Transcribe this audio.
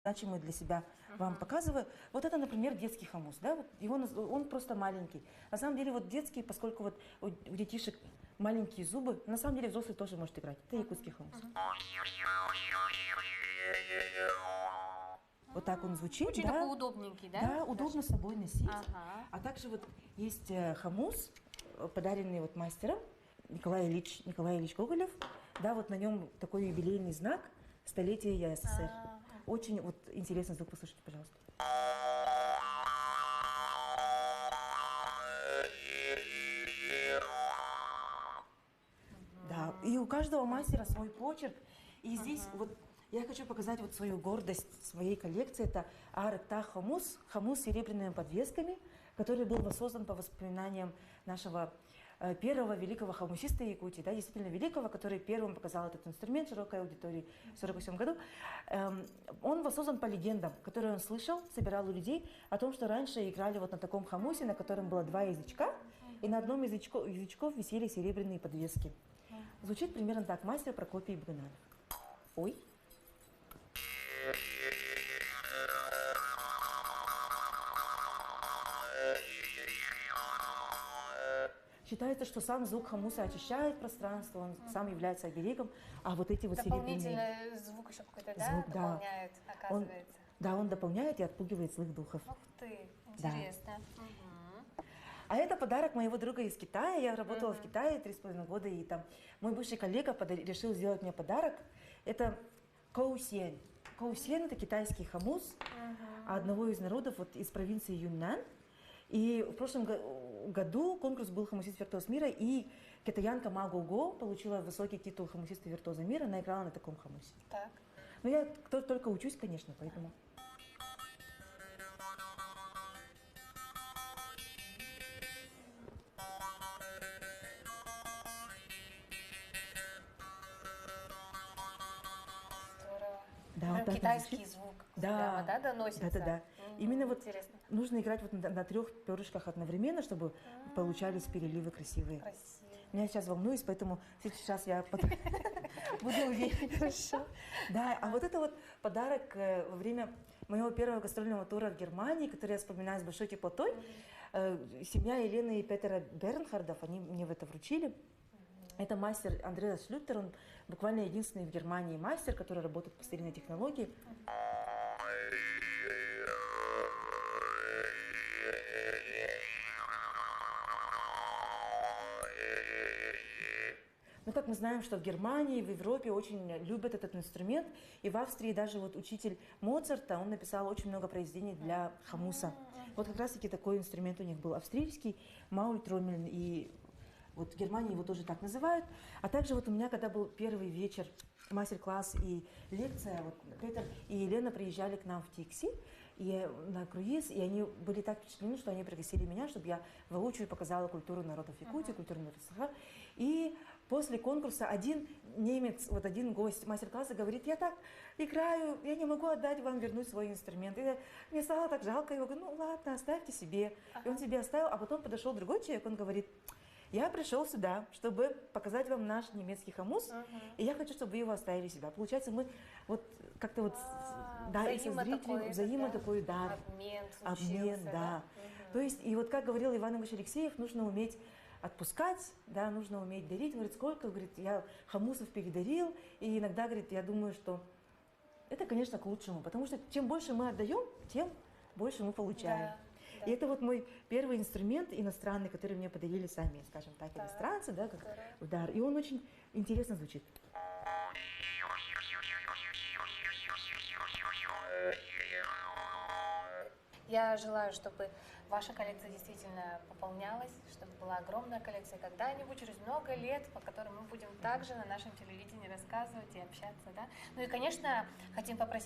значимые для себя вам показываю. Вот это, например, детский хомус. Да? Вот он просто маленький. На самом деле вот детский, поскольку вот у детишек маленькие зубы, на самом деле взрослый тоже может играть. Это якутский хомус. Вот так он звучит. Очень такой удобненький, да? Да, удобно с собой носить. Ага. А также вот есть хомус, подаренный вот мастером Николай Ильич Гоголев. Да, вот на нем такой юбилейный знак столетия ЯССР. Очень вот интересный звук, послушайте, пожалуйста. Да, и у каждого мастера свой почерк. И здесь вот я хочу показать вот свою гордость своей коллекции. Это Арыкта хомус с серебряными подвесками, который был воссоздан по воспоминаниям нашего первого великого хомусиста Якутии, да, действительно великого, который первым показал этот инструмент широкой аудитории в 1948 году. Он воссоздан по легендам, которые он слышал, собирал у людей о том, что раньше играли вот на таком хомусе, на котором было два язычка, и на одном язычков висели серебряные подвески. Звучит примерно так. Мастер Прокопий Богданов. Ой. Считается, что сам звук хомуса очищает пространство, он сам является оберегом, а вот эти вот серебряные... Дополнительный звук еще какой-то, да, дополняет, оказывается. Он дополняет и отпугивает злых духов. Ух ты, интересно. Да. А это подарок моего друга из Китая. Я работала в Китае 3,5 года, и там мой бывший коллега решил сделать мне подарок. Это коусен. Коусен – это китайский хомус одного из народов вот, из провинции Юньнань. И в прошлом году конкурс был «Хомусист виртуоз мира», и китаянка Ма Го получила высокий титул «Хомусиста виртуоза мира», она играла на таком хомусе. Так. Но я только учусь, конечно, поэтому... Да, вот китайский звук, да, прямо, да, доносится? Да. Именно вот интересно. Нужно играть вот на 3 перышках одновременно, чтобы получались переливы красивые. Я сейчас волнуюсь, поэтому сейчас я буду уверена. Хорошо. Да, а вот это вот подарок во время моего первого гастрольного тура в Германии, который я вспоминаю с большой теплотой. Семья Елены и Петера Бернхардов, они мне в это вручили. Это мастер Андреас Шлютер, он буквально единственный в Германии мастер, который работает по старинной технологии. Ну, так мы знаем, что в Германии, в Европе очень любят этот инструмент. И в Австрии даже вот учитель Моцарта, он написал очень много произведений для хомуса. Вот как раз-таки такой инструмент у них был австрийский, Маультромель, и вот в Германии его тоже так называют. А также вот у меня, когда был первый вечер, мастер-класс и лекция, вот Петр и Елена приезжали к нам в Тикси и на круиз, и они были так впечатлены, что они пригласили меня, чтобы я воочию показала культуру народов Якутии, культуру народов СХ. И после конкурса один немец, вот один гость мастер-класса говорит: я так играю, я не могу отдать вам, вернуть свой инструмент. И мне стало так жалко, я говорю: ну ладно, оставьте себе. И он себе оставил, а потом подошел другой человек, он говорит: я пришел сюда, чтобы показать вам наш немецкий хомус, и я хочу, чтобы вы его оставили себя. Получается, мы вот как-то вот, да, и со зрителем такой, да, обмен, да. То есть, и вот как говорил Иван Иванович Алексеев, нужно уметь отпускать, да, нужно уметь дарить. Он говорит: сколько, говорит, я хомусов передарил, и иногда, говорит, я думаю, что это, конечно, к лучшему, потому что чем больше мы отдаем, тем больше мы получаем. Да. И это вот мой первый инструмент иностранный, который мне подарили сами, скажем так, иностранцы, да, как удар. И он очень интересно звучит. Я желаю, чтобы ваша коллекция действительно пополнялась, чтобы была огромная коллекция когда-нибудь, через много лет, по которым мы будем также на нашем телевидении рассказывать и общаться. Да? Ну и, конечно, хотим попросить